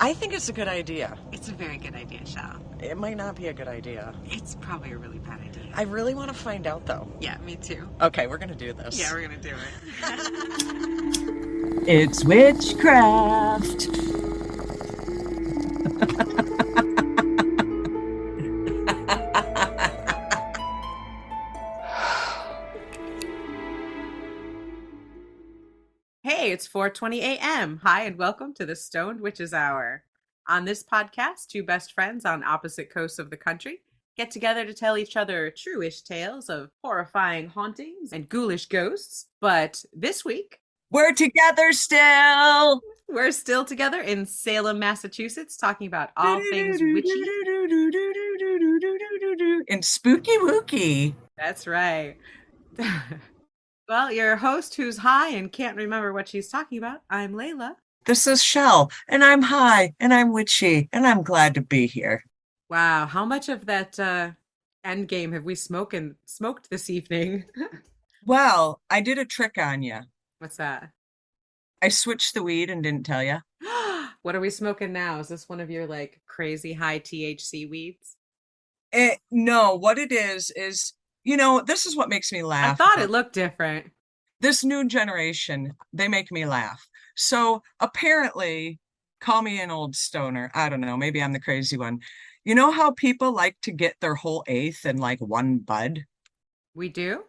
I think it's a good idea. It's a very good idea, Shal. It might not be a good idea. It's probably a really bad idea. I really want to find out, though. Yeah, me too. Okay, we're going to do this. Yeah, we're gonna do it. It's witchcraft. Hey, it's 4:20 a.m. Hi, and welcome to the Stoned Witches Hour. On this podcast, two best friends on opposite coasts of the country get together to tell each other true-ish tales of horrifying hauntings and ghoulish ghosts. But this week, We're together still. we're still together in Salem, Massachusetts, talking about all things witchy. And spooky wooky. That's right. Well, your host who's high and can't remember what she's talking about, I'm Layla. This is Shell, and I'm high, and I'm witchy, and I'm glad to be here. Wow, how much of that end game have we smoked this evening? Well, I did a trick on you. What's that? I switched the weed and didn't tell you. What are we smoking now? Is this one of your like crazy high THC weeds? No, what it is, this is what makes me I laugh. thought it looked different. This new generation, they make me laugh. So apparently, call me an old stoner. I don't know. Maybe I'm the crazy one. You know how people like to get their whole eighth in like one bud? We do?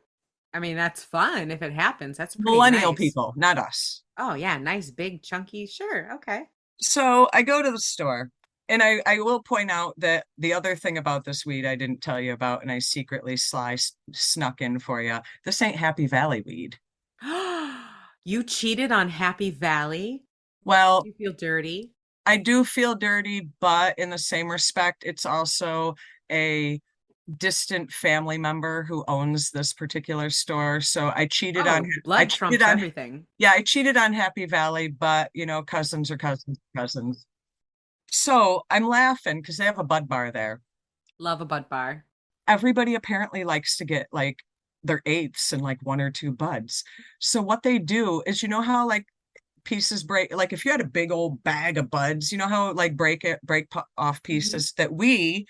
I mean, that's fun if it happens. That's pretty Millennial nice. people, not us. Oh, yeah, nice, big, chunky. Sure, okay. So I go to the store, and I will point out that the other thing about this weed I didn't tell you about, and I secretly snuck in for you. This ain't Happy Valley weed. You cheated on Happy Valley? Well, You feel dirty? I do feel dirty, but in the same respect, it's also a distant family member who owns this particular store. So I cheated Oh, on I blood trumps cheated on everything. yeah, I cheated on Happy Valley, but cousins are cousins, cousins. So I'm laughing because they have a bud bar there. Love a bud bar. Everybody apparently likes to get like their eighths and like one or two buds. So what they do is, how like pieces break, like if you had a big old bag of buds, you know how like off pieces that we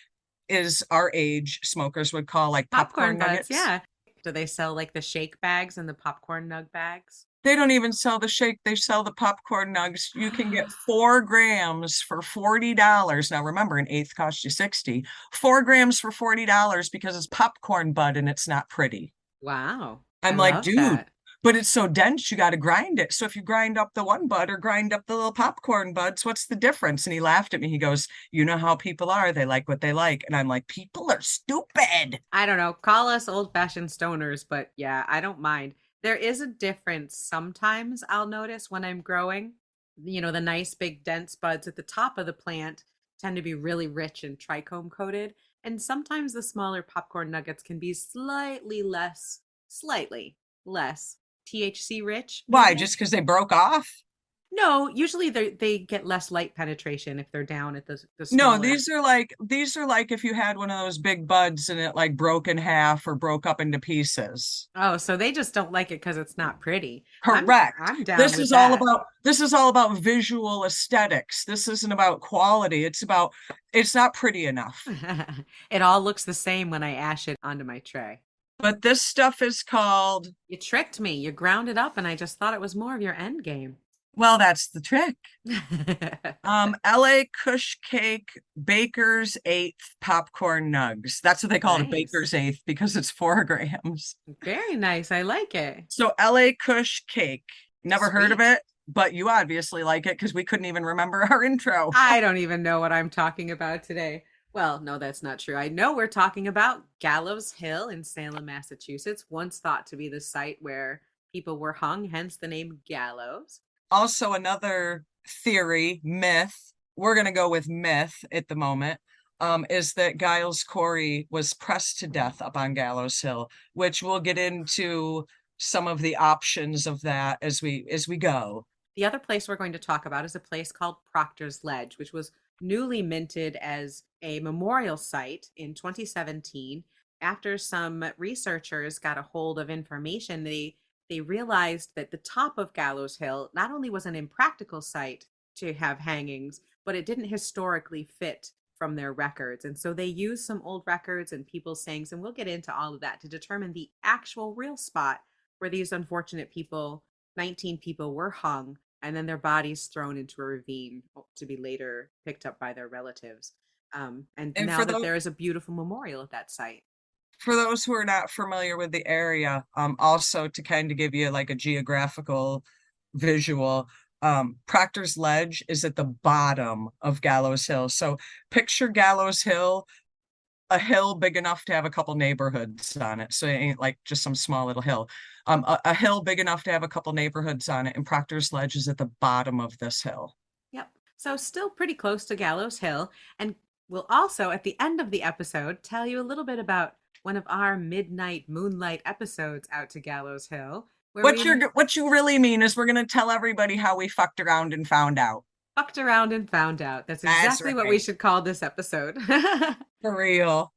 is our age smokers would call like popcorn nuggets. buds, yeah. Do they sell like the shake bags and the popcorn nug bags? They don't even sell the shake, they sell the popcorn nugs. You can get 4 grams for $40. Now remember, an eighth costs you 60. 4 grams for $40 because it's popcorn bud and it's not pretty. Wow. I'm I like, love dude, that. but it's so dense, you got to grind it. So if you grind up the one bud or grind up the little popcorn buds, what's the difference? And he laughed at me. He goes, you know how people are. They like what they like. And I'm like, people are stupid. I don't know. Call us old-fashioned stoners, but yeah, I don't mind. There is a difference sometimes I'll notice when I'm growing. The nice big dense buds at the top of the plant tend to be really rich and trichome coated, and sometimes the smaller popcorn nuggets can be slightly less THC rich. Why? Maybe? Just because they broke off? No, usually they get less light penetration if they're down at the No, smaller. these are like if you had one of those big buds and it like broke in half or broke up into pieces. Oh, so they just don't like it because it's not pretty. Correct. I'm down This with is all that. about visual aesthetics. This isn't about quality. It's not pretty enough. It all looks the same when I ash it onto my tray. But this stuff is called, You tricked me. You ground it up, and I just thought it was more of your end game. well, that's the trick. LA Kush Cake Baker's Eighth Popcorn Nugs. That's what they call it, a Nice. Baker's Eighth, because it's 4 grams. Very nice. I like it. So LA Kush Cake. Never heard of Sweet. it, but you obviously like it because we couldn't even remember our intro. I don't even know what I'm talking about today. Well, no, that's not true. I know we're talking about Gallows HiIl in Salem, Massachusetts, once thought to be the site where people were hung, hence the name Gallows. Also, another theory, myth, we're going to go with myth at the moment, is that Giles Corey was pressed to death up on Gallows Hill, which we'll get into some of the options of that as we go. The other place we're going to talk about is a place called Proctor's Ledge, which was newly minted as a memorial site in 2017. After some researchers got a hold of information, they realized that the top of Gallows Hill not only was an impractical site to have hangings, but it didn't historically fit from their records. And so they used some old records and people's sayings, and we'll get into all of that to determine the actual real spot where these unfortunate people, 19 people, were hung and then their bodies thrown into a ravine to be later picked up by their relatives. And now that there is a beautiful memorial at that site. For those who are not familiar with the area, also to kind of give you like a geographical visual, Proctor's Ledge is at the bottom of Gallows Hill. So picture Gallows Hill, a hill big enough to have a couple neighborhoods on it. So it ain't like just some small little hill. A hill big enough to have a couple neighborhoods on it. And Proctor's Ledge is at the bottom of this hill. Yep. So still pretty close to Gallows Hill. And we'll also, at the end of the episode, tell you a little bit about one of our midnight moonlight episodes out to Gallows Hill. What you really mean is we're going to tell everybody how we fucked around and found out. Fucked around and found out. That's exactly what we should call this episode. For real.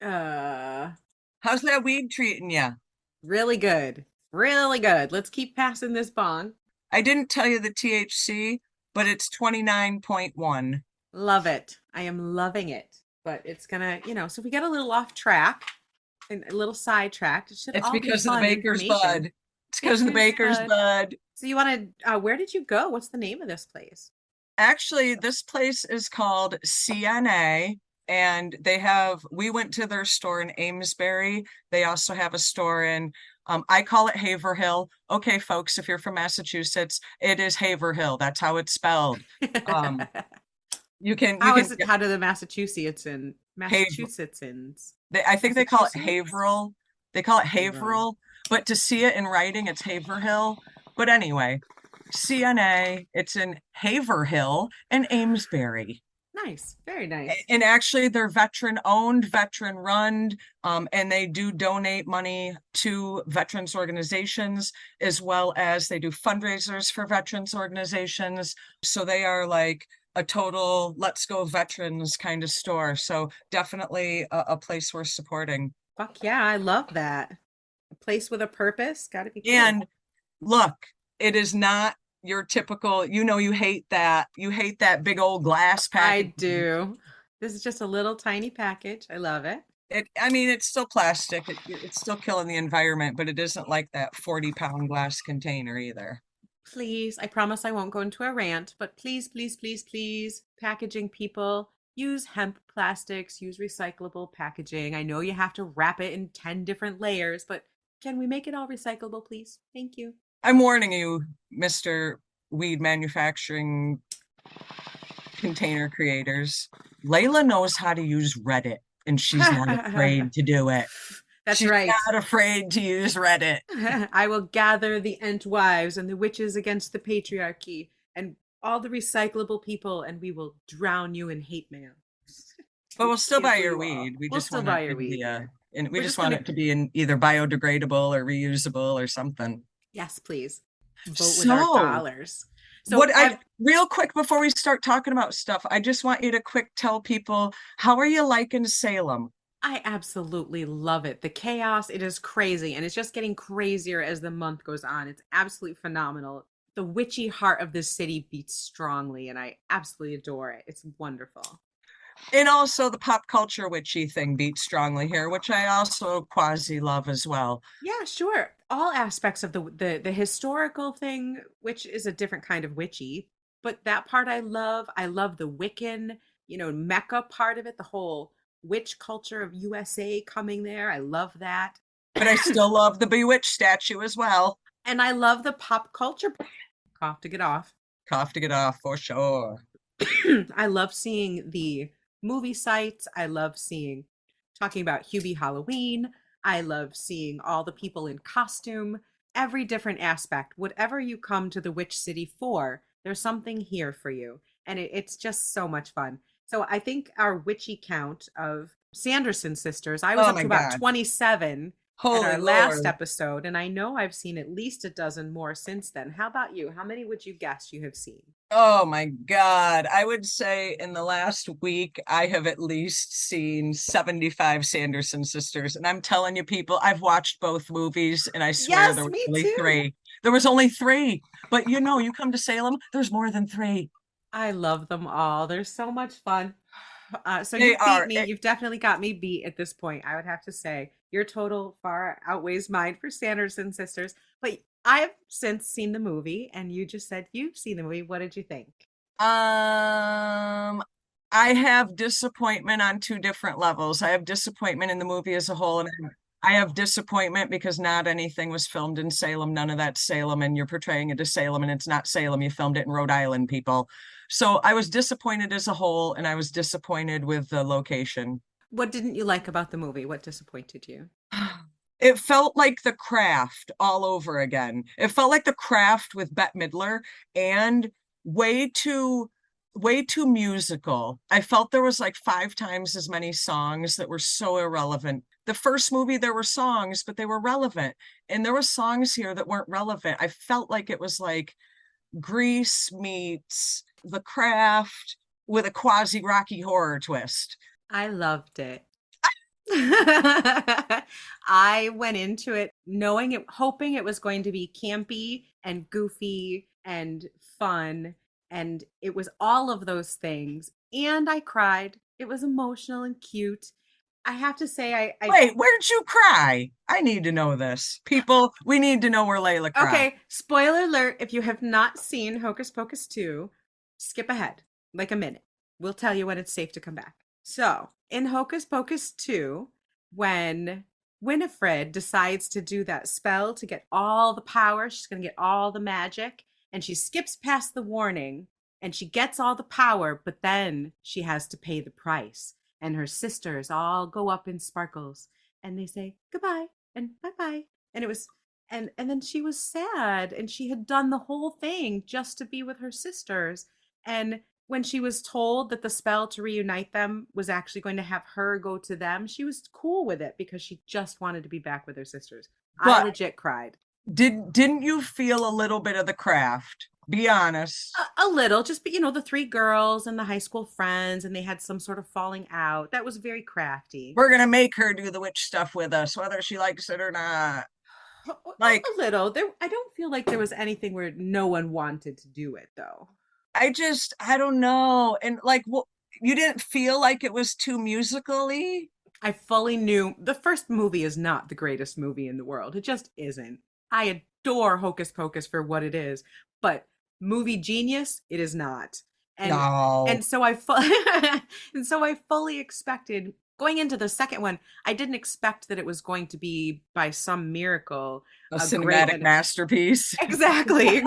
How's that weed treating you? Really good. Really good. Let's keep passing this bong. I didn't tell you the THC, but it's 29.1. Love it. I am loving it. But it's gonna, so if we get a little off track and a little sidetracked, it's because of the baker's bud. It's because of the baker's bud. So you want to, where did you go? What's the name of this place? Actually, this place is called CNA, and we went to their store in Amesbury. They also have a store in, I call it Haverhill. Okay, folks, if you're from Massachusetts, it is Haverhill. That's how it's spelled. How do the Massachusettsans? I think they call it Haverhill. They call it Haverhill, but to see it in writing, it's Haverhill. But anyway, CNA, it's in Haverhill and Amesbury. Nice, very nice. And actually, they're veteran-owned, veteran-run, and they do donate money to veterans organizations, as well as they do fundraisers for veterans organizations. So they are like a total let's go veterans kind of store. So definitely a place worth supporting. Fuck yeah, I love that. A place with a purpose. Gotta be cool. And look, it is not your typical, you hate that big old glass package. I do. This is just a little tiny package. I love it. It's still plastic. It's still killing the environment, but it isn't like that 40-pound glass container either. Please, I promise I won't go into a rant, but please, please, please, please, packaging people, use hemp plastics, use recyclable packaging. I know you have to wrap it in 10 different layers, but can we make it all recyclable, please? Thank you. I'm warning you, Mr. Weed manufacturing container creators. Layla knows how to use Reddit, and she's not afraid to do it. She's right. Not afraid to use Reddit. I will gather the Entwives and the witches against the patriarchy and all the recyclable people, and we will drown you in hate mail. But we'll still buy your weed. We'll still buy your weed. And we just want it to be in either biodegradable or reusable or something. Yes, please. Vote with our dollars. So real quick before we start talking about stuff, I just want you to tell people, how are you liking Salem? I absolutely love it. The chaos, it is crazy. And it's just getting crazier as the month goes on. It's absolutely phenomenal. The witchy heart of this city beats strongly, and I absolutely adore it. It's wonderful. And also the pop culture witchy thing beats strongly here, which I also quasi love as well. Yeah, sure. All aspects of the historical thing, which is a different kind of witchy, but that part I love. I love the Wiccan, Mecca part of it, the whole witch culture of USA coming there. I love that. But I still love the Bewitched statue as well. And I love the pop culture. Cough to get off. Cough to get off, for sure. I love seeing the movie sites. I love talking about Hubie Halloween. I love seeing all the people in costume, every different aspect. Whatever you come to the Witch City for, there's something here for you. And it's just so much fun. So I think our witchy count of Sanderson sisters, I was up to about 27 in our last episode, and I know I've seen at least a dozen more since then. How about you? How many would you guess you have seen? Oh my God. I would say in the last week, I have at least seen 75 Sanderson sisters. And I'm telling you, people, I've watched both movies, and I swear there was only 3. There was only 3. But you come to Salem, there's more than 3. I love them all. They're so much fun. So They you've beat are. me. You've definitely got me beat at this point. I would have to say your total far outweighs mine for Sanderson sisters. But I've since seen the movie, and you just said you've seen the movie. What did you think? I have disappointment on two different levels. I have disappointment in the movie as a whole, and I have disappointment because not anything was filmed in Salem. None of that's Salem, and you're portraying it as Salem, and it's not Salem. You filmed it in Rhode Island, people. So I was disappointed as a whole, and I was disappointed with the location. What didn't you like about the movie? What disappointed you? It felt like The Craft all over again. It felt like The Craft with Bette Midler and way too way too musical. I felt there was like 5 times as many songs that were so irrelevant. The first movie there were songs, but they were relevant. And there were songs here that weren't relevant. I felt like it was like Grease meets The Craft with a quasi Rocky Horror twist. I loved it. I went into it knowing it, hoping it was going to be campy and goofy and fun. And it was all of those things. And I cried. It was emotional and cute. I have to say, Wait, where'd you cry? I need to know this. People, we need to know where Layla cried. Okay, spoiler alert. If you have not seen Hocus Pocus 2, skip ahead like a minute. We'll tell you when it's safe to come back. So, in Hocus Pocus 2, when Winifred decides to do that spell to get all the power, she's going to get all the magic, and she skips past the warning, and she gets all the power, but then she has to pay the price. And her sisters all go up in sparkles, and they say goodbye and bye-bye. And it was, and then she was sad, and she had done the whole thing just to be with her sisters. And when she was told that the spell to reunite them was actually going to have her go to them, she was cool with it because she just wanted to be back with her sisters. I legit cried. Didn't you feel a little bit of The Craft? Be honest. A little, just, but the 3 girls and the high school friends, and they had some sort of falling out. That was very crafty. We're gonna make her do the witch stuff with us, whether she likes it or not. Like a little. I don't feel like there was anything where no one wanted to do it, though. I don't know. And like, well, you didn't feel like it was too musically? I fully knew the first movie is not the greatest movie in the world. It just isn't. I adore Hocus Pocus for what it is, but movie genius, it is not. And no. And so I fully expected going into the second one. I didn't expect that it was going to be by some miracle a cinematic masterpiece. Exactly.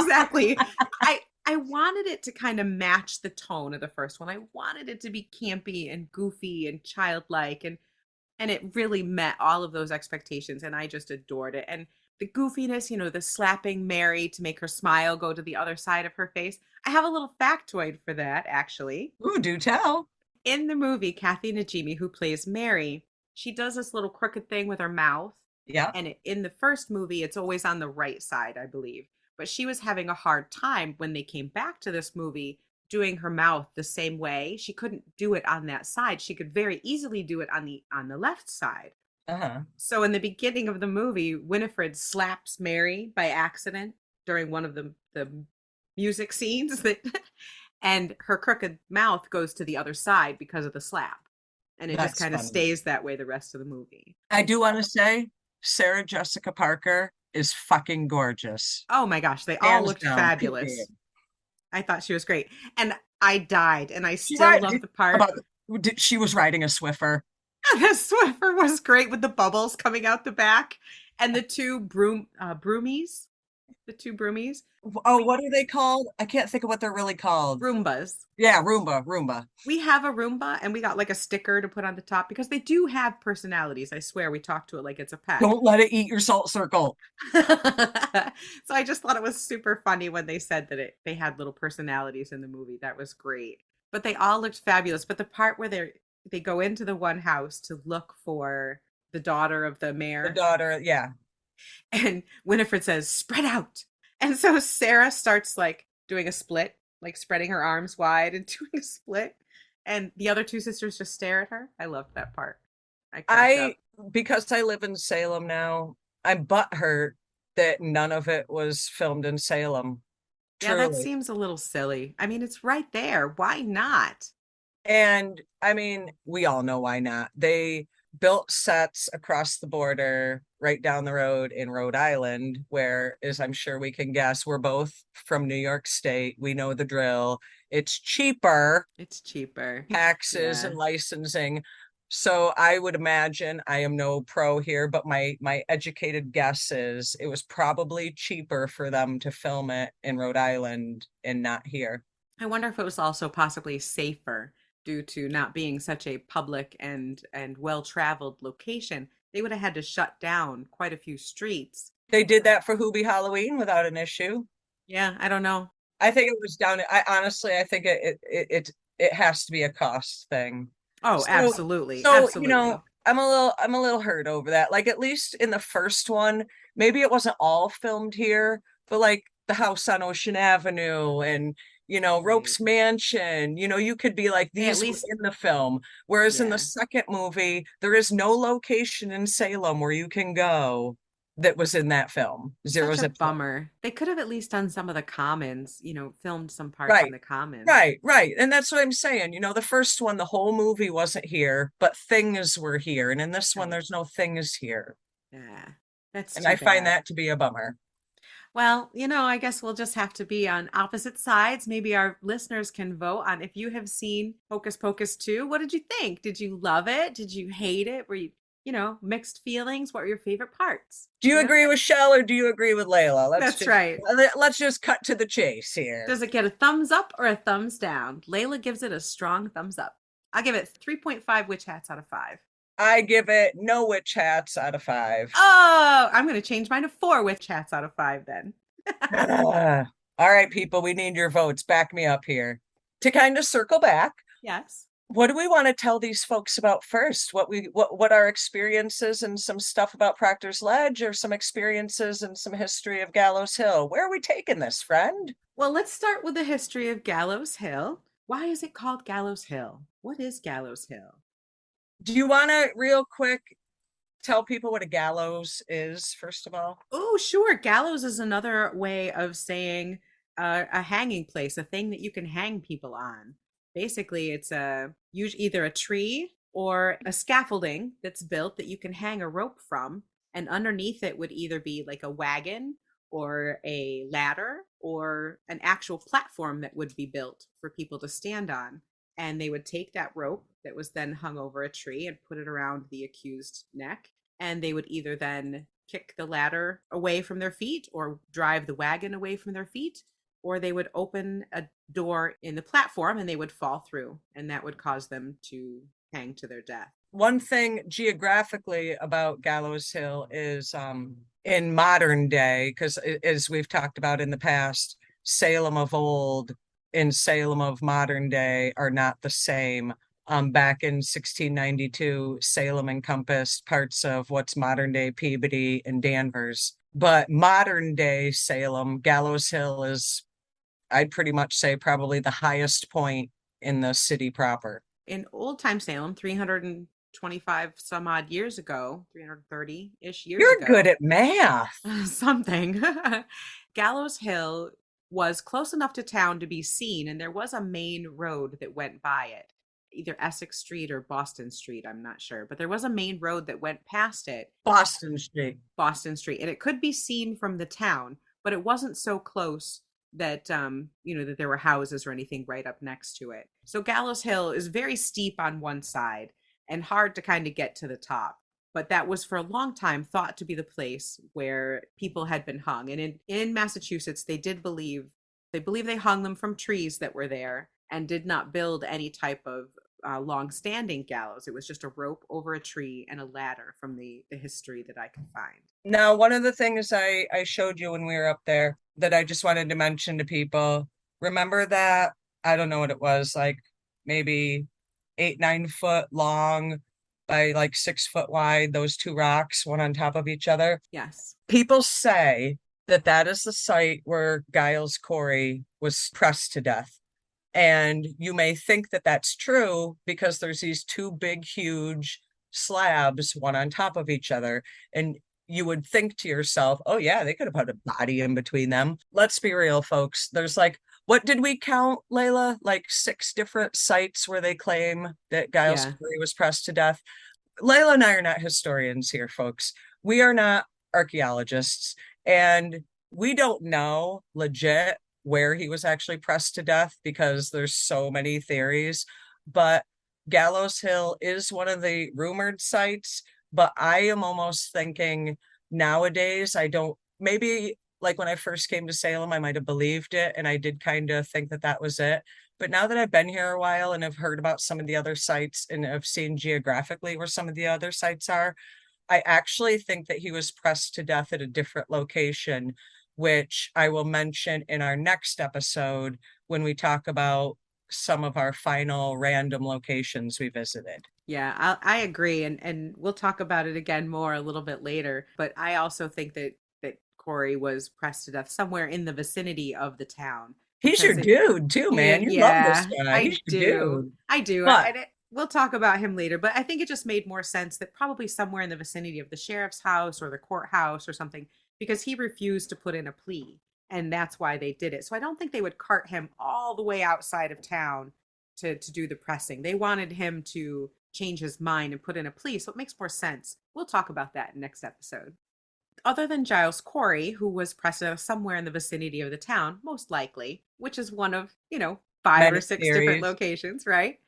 I wanted it to kind of match the tone of the first one. I wanted it to be campy and goofy and childlike, and it really met all of those expectations, and I just adored it. And the goofiness, the slapping Mary to make her smile go to the other side of her face. I have a little factoid for that, actually. Ooh, do tell. In the movie, Kathy Najimy, who plays Mary, she does this little crooked thing with her mouth. Yeah. And in the first movie, it's always on the right side, I believe. But she was having a hard time when they came back to this movie doing her mouth the same way. She couldn't do it on that side. She could very easily do it on the left side. Uh-huh. So in the beginning of the movie, Winifred slaps Mary by accident during one of the music scenes and her crooked mouth goes to the other side because of the slap. And it just kind of stays that way the rest of the movie. I do want to say Sarah Jessica Parker is fucking gorgeous. Oh my gosh, they all looked fabulous. I thought she was great. And I died, and I still love the part. She was riding a Swiffer. The Swiffer was great with the bubbles coming out the back. And the 2 broomies. The 2 broomies. Oh, what are they called? I can't think of what they're really called. Roombas. Yeah, Roomba. We have a Roomba, and we got like a sticker to put on the top because they do have personalities. I swear, we talk to it like it's a pet. Don't let it eat your salt circle. So I just thought it was super funny when they said that they had little personalities in the movie. That was great. But they all looked fabulous. But the part where they go into the one house to look for the daughter of the mayor. The daughter, yeah. And Winifred says, "Spread out." And so Sarah starts like doing a split, like spreading her arms wide and doing a split. And the other 2 sisters just stare at her. I loved that part. Because I live in Salem now, I'm butthurt that none of it was filmed in Salem. Yeah, that truly. seems a little silly. I mean, it's right there. Why not? And I mean, we all know why not. They built sets across the border right down the road in Rhode Island, where, as I'm sure we can guess, we're both from New York State. We know the drill. It's cheaper, It's cheaper. taxes Yeah. and licensing. So I would imagine, I am no pro here, but my educated guess is it was probably cheaper for them to film it in Rhode Island and not here. I wonder if it was also possibly safer due to not being such a public and well-traveled location. They would have had to shut down quite a few streets. They did that for Hoobie Halloween without an issue. Yeah, I don't know. I think it was down. I honestly, I think it has to be a cost thing. Oh, So absolutely. so Absolutely. I'm a little hurt over that. Like at least in the first one, maybe it wasn't all filmed here, but like the house on Ocean Avenue and Right. Rope's Mansion, you could be like They at these were least, in the film. Whereas in the yeah. second movie, there is no location in Salem where you can go that was in that film. Zero Such a zip. bummer. They could have at least done some of the commons, filmed some parts in Right. the commons. Right, right. And that's what I'm saying. The first one, the whole movie wasn't here, but things were here. And in this one, Right. there's no things here. Yeah. That's And too I find bad. that to be a bummer. Well, I guess we'll just have to be on opposite sides. Maybe our listeners can vote on if you have seen Hocus Pocus 2. What did you think? Did you love it? Did you hate it? Were you, mixed feelings? What were your favorite parts? Do you agree with Shell or do you agree with Layla? That's right. Let's just cut to the chase here. Does it get a thumbs up or a thumbs down? Layla gives it a strong thumbs up. I'll give it 3.5 witch hats out of 5. I give it no witch hats out of 5. Oh, I'm going to change mine to 4 witch hats out of 5 then. All right, people, we need your votes. Back me up here. To kind of circle back, Yes. what do we want to tell these folks about first? What our experiences and some stuff about Proctor's Ledge, or some experiences and some history of Gallows Hill? Where are we taking this, friend? Well, let's start with the history of Gallows Hill. Why is it called Gallows Hill? What is Gallows Hill? Do you want to real quick tell people what a gallows is, first of all? Oh, sure. Gallows is another way of saying a hanging place, a thing that you can hang people on. Basically, it's either a tree or a scaffolding that's built that you can hang a rope from, and underneath it would either be like a wagon or a ladder or an actual platform that would be built for people to stand on. And they would take that rope that was then hung over a tree and put it around the accused neck, and they would either then kick the ladder away from their feet or drive the wagon away from their feet, or they would open a door in the platform and they would fall through, and that would cause them to hang to their death. One thing geographically about Gallows Hill is in modern day, because as we've talked about in the past, Salem of old and Salem of modern day are not the same. Back in 1692, Salem encompassed parts of what's modern day Peabody and Danvers. But modern day Salem, Gallows Hill is, I'd pretty much say, probably the highest point in the city proper. In old time Salem, 325 some odd years ago, 330-ish years You're ago. good at math. Something. Gallows Hill was close enough to town to be seen, and there was a main road that went by it. Either Essex Street or Boston Street, I'm not sure, but there was a main road that went past it. Boston Street. Boston Street, and it could be seen from the town, but it wasn't so close that that there were houses or anything right up next to it. So Gallows Hill is very steep on one side and hard to kind of get to the top. But that was for a long time thought to be the place where people had been hung. And in Massachusetts, they believe they hung them from trees that were there and did not build any type of long-standing gallows. It was just a rope over a tree and a ladder from the history that I could find. Now, one of the things I showed you when we were up there that I just wanted to mention to people, remember that, I don't know what it was, like maybe 8-9 foot long by like 6 foot wide, those two rocks, one on top of each other. Yes. People say that is the site where Giles Corey was pressed to death. And you may think that that's true because there's these two big, huge slabs, one on top of each other. And you would think to yourself, oh yeah, they could have put a body in between them. Let's be real, folks. There's like, what did we count, Layla? Like 6 different sites where they claim that Giles Yeah. Corey was pressed to death. Layla and I are not historians here, folks. We are not archaeologists, and we don't know legit where he was actually pressed to death because there's so many theories. But Gallows Hill is one of the rumored sites, but I am almost thinking nowadays, I don't, maybe like when I first came to Salem, I might have believed it, and I did kind of think that that was it. But now that I've been here a while and have heard about some of the other sites and have seen geographically where some of the other sites are, I actually think that he was pressed to death at a different location, which I will mention in our next episode when we talk about some of our final random locations we visited. Yeah, I agree, and we'll talk about it again more a little bit later. But I also think that Corey was pressed to death somewhere in the vicinity of the town He's your because dude too, man. You love this yeah, guy. I He's your do, dude. I do. But We'll talk about him later, but I think it just made more sense that probably somewhere in the vicinity of the sheriff's house or the courthouse or something, because he refused to put in a plea, and that's why they did it. So I don't think they would cart him all the way outside of town to do the pressing. They wanted him to change his mind and put in a plea, so it makes more sense. We'll talk about that next episode. Other than Giles Corey, who was pressed somewhere in the vicinity of the town, most likely, which is one of, 5 many or 6 theories. different locations, right?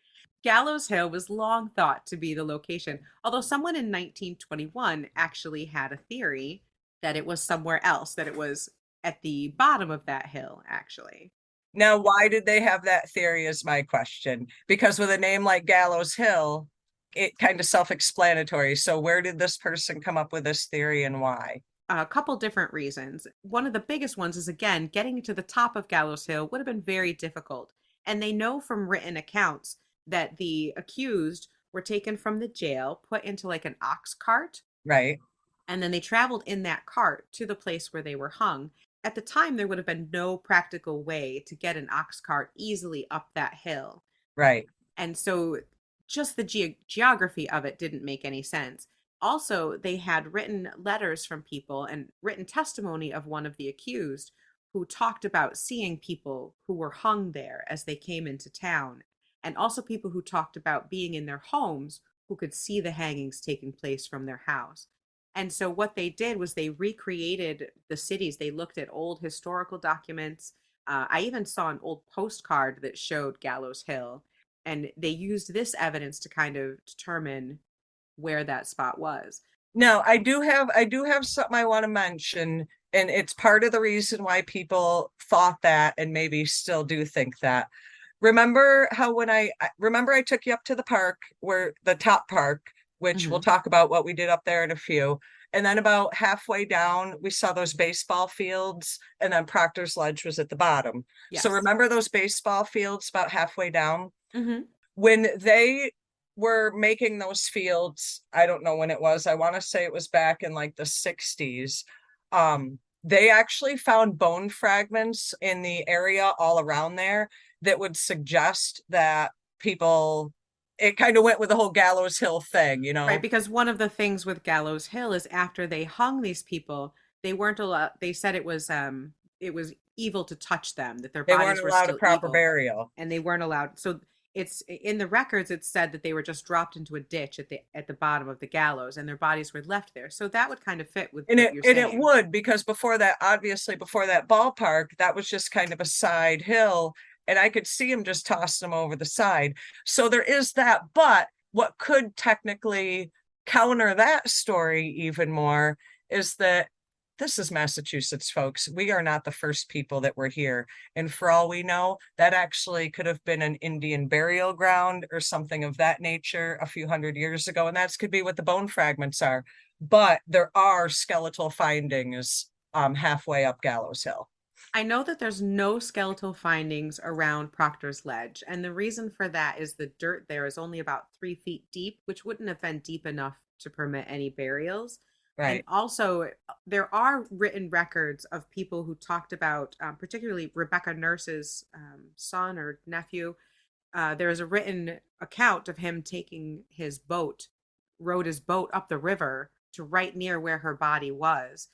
Gallows Hill was long thought to be the location, although someone in 1921 actually had a theory that it was somewhere else, that it was at the bottom of that hill, actually. Now, why did they have that theory is my question. Because with a name like Gallows Hill, it kind of self-explanatory. So where did this person come up with this theory and why? A couple different reasons. One of the biggest ones is, again, getting to the top of Gallows Hill would have been very difficult. And they know from written accounts that the accused were taken from the jail, put into like an ox cart, Right. and then they traveled in that cart to the place where they were hung. At the time, there would have been no practical way to get an ox cart easily up that hill. Right. And so just the geography of it didn't make any sense. Also, they had written letters from people and written testimony of one of the accused who talked about seeing people who were hung there as they came into town, and also people who talked about being in their homes who could see the hangings taking place from their house. And so what they did was they recreated the cities. They looked at old historical documents. I even saw an old postcard that showed Gallows Hill, and they used this evidence to kind of determine where that spot was. Now, I do have something I want to mention, and it's part of the reason why people thought that and maybe still do think that. Remember how when I took you up to the park, where the top park, which we'll talk about what we did up there in a few. And then about halfway down, we saw those baseball fields, and then Proctor's Ledge was at the bottom. Yes. So remember those baseball fields about halfway down? Mm-hmm. When they were making those fields, I don't know when it was, I want to say it was back in like the 60s. They actually found bone fragments in the area all around there that would suggest that people, it kind of went with the whole Gallows Hill thing, Right, because one of the things with Gallows Hill is after they hung these people, they weren't allowed. They said it was evil to touch them, that their They bodies weren't were allowed still a proper evil, burial. and they weren't allowed. So it's in the records. It's said that they were just dropped into a ditch at the bottom of the gallows, and their bodies were left there. So that would kind of fit with And what you're saying. it would, because before that, obviously before that ballpark, that was just kind of a side hill, and I could see him just tossing them over the side. So there is that, but what could technically counter that story even more is that this is Massachusetts, folks. We are not the first people that were here. And for all we know, that actually could have been an Indian burial ground or something of that nature a few hundred years ago. And that could be what the bone fragments are. But there are skeletal findings halfway up Gallows Hill. I know that there's no skeletal findings around Proctor's Ledge, and the reason for that is the dirt there is only about 3 feet deep, which wouldn't have been deep enough to permit any burials. Right. And also, there are written records of people who talked about, particularly Rebecca Nurse's son or nephew. There is a written account of him taking his boat, rowed his boat up the river to right near where her body was,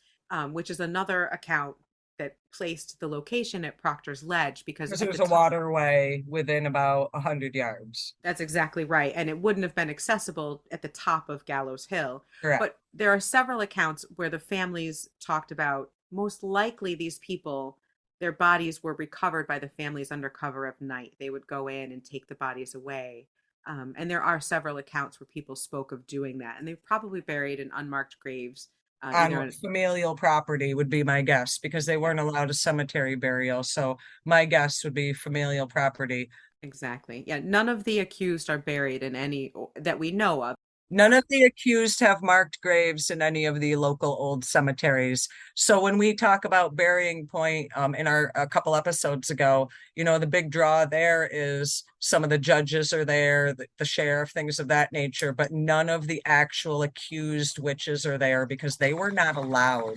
which is another account that placed the location at Proctor's Ledge because it at was the a top, waterway within about 100 yards. that's exactly right. And it wouldn't have been accessible at the top of Gallows Hill. Correct. But there are several accounts where the families talked about most likely these people, their bodies were recovered by the families under cover of night. They would go in and take the bodies away. And there are several accounts where people spoke of doing that. And they're probably buried in unmarked graves. On familial property would be my guess, because they weren't allowed a cemetery burial. So my guess would be familial property. Exactly. Yeah. None of the accused are buried in any that we know of. None of the accused have marked graves in any of the local old cemeteries. So when we talk about burying point in a couple episodes ago, the big draw there is some of the judges are there, the sheriff, things of that nature, but none of the actual accused witches are there because they were not allowed.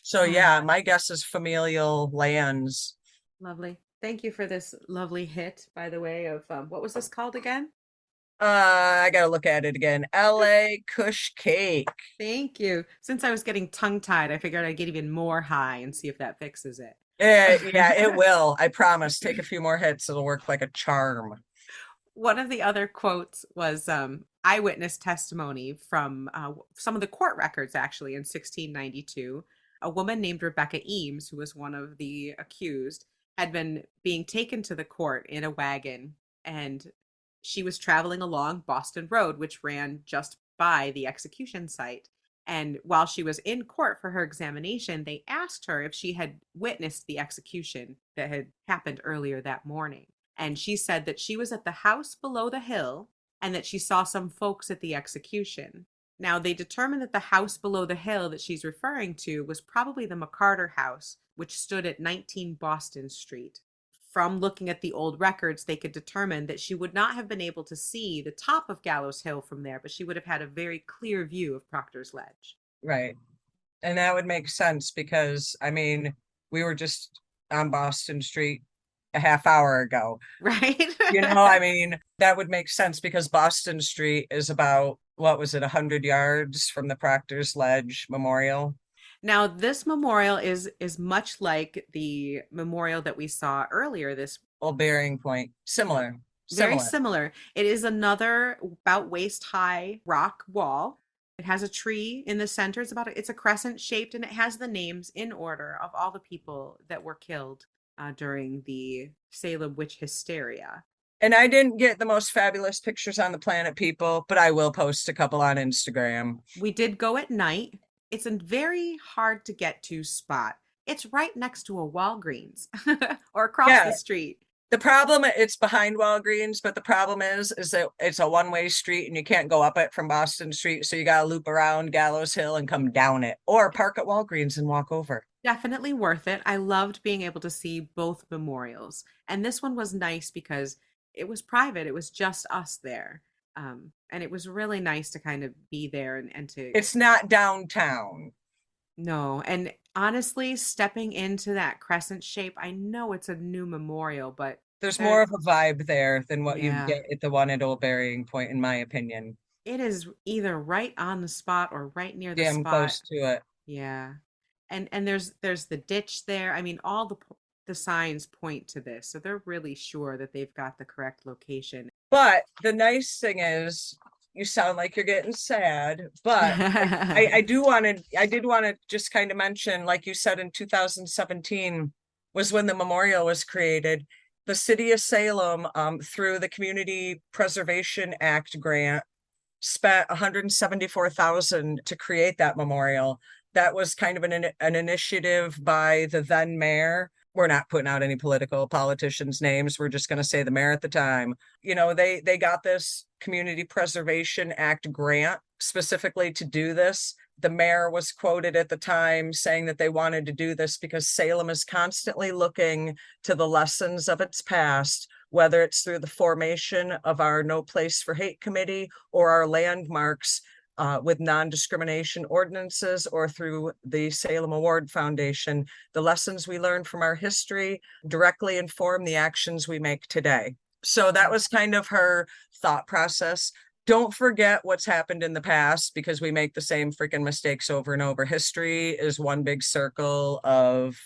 So yeah, my guess is familial lands. Lovely. Thank you for this lovely hit, by the way, of what was this called again? I gotta look at it again. LA Kush Cake. Thank you. Since I was getting tongue-tied, I figured I'd get even more high and see if that fixes it. Yeah, it will. I promise. Take a few more hits. It'll work like a charm. One of the other quotes was eyewitness testimony from some of the court records, actually, in 1692. A woman named Rebecca Eames, who was one of the accused, had been being taken to the court in a wagon, and she was traveling along Boston Road, which ran just by the execution site. And while she was in court for her examination, they asked her if she had witnessed the execution that had happened earlier that morning. And she said that she was at the house below the hill and that she saw some folks at the execution. Now, they determined that the house below the hill that she's referring to was probably the McCarter house, which stood at 19 Boston Street. From looking at the old records, they could determine that she would not have been able to see the top of Gallows Hill from there, but she would have had a very clear view of Proctor's Ledge. Right. And that would make sense because, we were just on Boston Street a half hour ago. Right? That would make sense because Boston Street is about, 100 yards from the Proctor's Ledge Memorial. Now, this memorial is much like the memorial that we saw earlier. This old burying point, similar. Very similar. It is another about waist high rock wall. It has a tree in the center. It's a crescent shaped, and it has the names in order of all the people that were killed during the Salem witch hysteria. And I didn't get the most fabulous pictures on the planet, people, but I will post a couple on Instagram. We did go at night. It's a very hard to get to spot. It's right next to a Walgreens or across the street. The problem, it's behind Walgreens, but the problem is that it's a one-way street and you can't go up it from Boston Street. So you got to loop around Gallows Hill and come down it, or park at Walgreens and walk over. Definitely worth it. I loved being able to see both memorials. And this one was nice because it was private. It was just us there. And it was really nice to kind of be there and to... It's not downtown. No. And honestly, stepping into that crescent shape, I know it's a new memorial, but... There's more of a vibe there than what you get at the one at Old Burying Point, in my opinion. It is either right on the spot or right near the spot. Damn close to it. Yeah. And there's the ditch there. All the signs point to this. So they're really sure that they've got the correct location. But the nice thing is, you sound like you're getting sad, but I did want to just kind of mention, like you said, in 2017 was when the memorial was created. The city of Salem, through the Community Preservation Act grant, spent $174,000 to create that memorial. That was kind of an initiative by the then mayor. We're not putting out any politicians' names. We're just going to say the mayor at the time. They got this Community Preservation Act grant specifically to do this. The mayor was quoted at the time saying that they wanted to do this because Salem is constantly looking to the lessons of its past, whether it's through the formation of our No Place for Hate Committee or our landmarks with non-discrimination ordinances, or through the Salem Award Foundation. The lessons we learn from our history directly inform the actions we make today. So that was kind of her thought process. don't forget what's happened in the past, because we make the same freaking mistakes over and over. History is one big circle of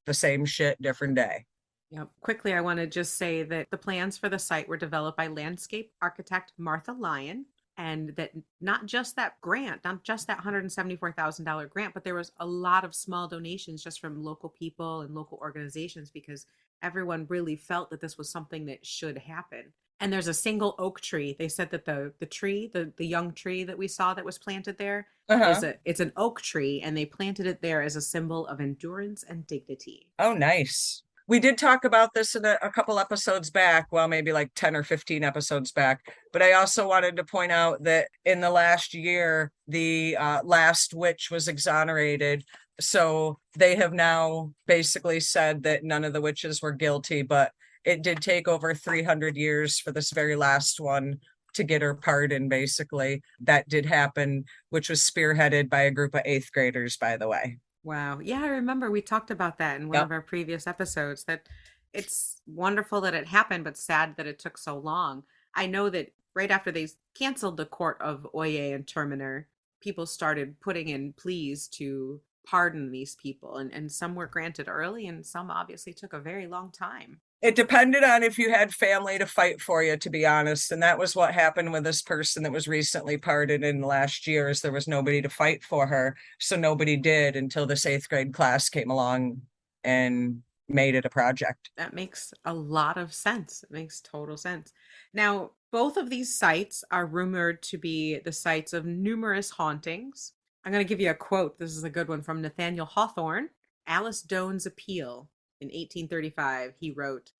the same shit, different day. Yep. Quickly, I want to just say that the plans for the site were developed by landscape architect Martha Lyon, and that not just that grant, not just that $174,000 grant, but there was a lot of small donations just from local people and local organizations, because everyone really felt that this was something that should happen. And there's a single oak tree. They said that the tree, the young tree that we saw that was planted there, it's an oak tree, and they planted it there as a symbol of endurance and dignity. Oh, nice. We did talk about this in a couple episodes back, well, maybe like 10 or 15 episodes back. But I also wanted to point out that in the last year, the last witch was exonerated. So they have now basically said that none of the witches were guilty, but it did take over 300 years for this very last one to get her pardon, basically. That did happen, which was spearheaded by a group of 8th graders, by the way. Wow. Yeah, I remember we talked about that in one of our previous episodes, that it's wonderful that it happened, but sad that it took so long. I know that right after they canceled the court of Oye and Terminer, people started putting in pleas to pardon these people, and some were granted early, and some obviously took a very long time. It depended on if you had family to fight for you, to be honest. And that was what happened with this person that was recently pardoned in the last year, is there was nobody to fight for her. So nobody did until this 8th grade class came along and made it a project. That makes a lot of sense. It makes total sense. Now, both of these sites are rumored to be the sites of numerous hauntings. I'm going to give you a quote. This is a good one from Nathaniel Hawthorne, Alice Doane's Appeal. In 1835, he wrote,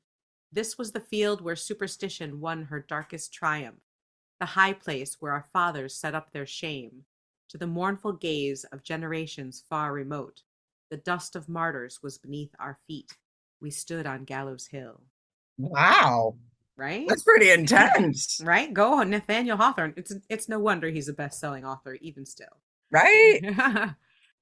"This was the field where superstition won her darkest triumph, the high place where our fathers set up their shame. To the mournful gaze of generations far remote, the dust of martyrs was beneath our feet. We stood on Gallows Hill." Wow. Right? That's pretty intense. Right? Go on, Nathaniel Hawthorne. It's no wonder he's a best-selling author, even still. Right?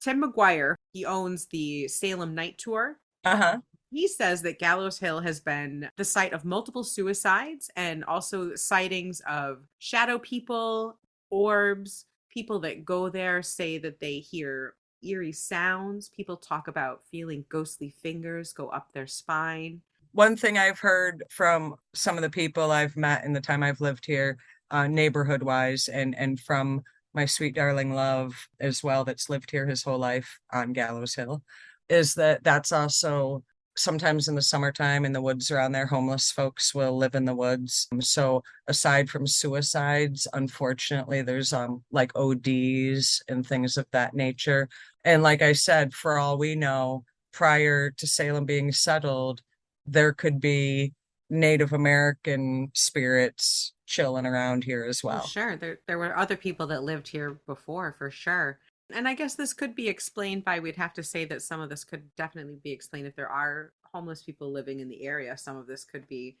Tim McGuire, he owns the Salem Night Tour. Uh-huh. He says that Gallows Hill has been the site of multiple suicides, and also sightings of shadow people, orbs. People that go there say that they hear eerie sounds. People talk about feeling ghostly fingers go up their spine. One thing I've heard from some of the people I've met in the time I've lived here, neighborhood wise, and from my sweet darling love as well, that's lived here his whole life on Gallows Hill, is that that's also sometimes in the summertime in the woods around there, homeless folks will live in the woods. So aside from suicides, unfortunately, there's like ODs and things of that nature. And like I said, for all we know, prior to Salem being settled, there could be Native American spirits chilling around here as well. Sure. There were other people that lived here before, for sure. And I guess this could be explained by, we'd have to say that some of this could definitely be explained if there are homeless people living in the area. Some of this could be,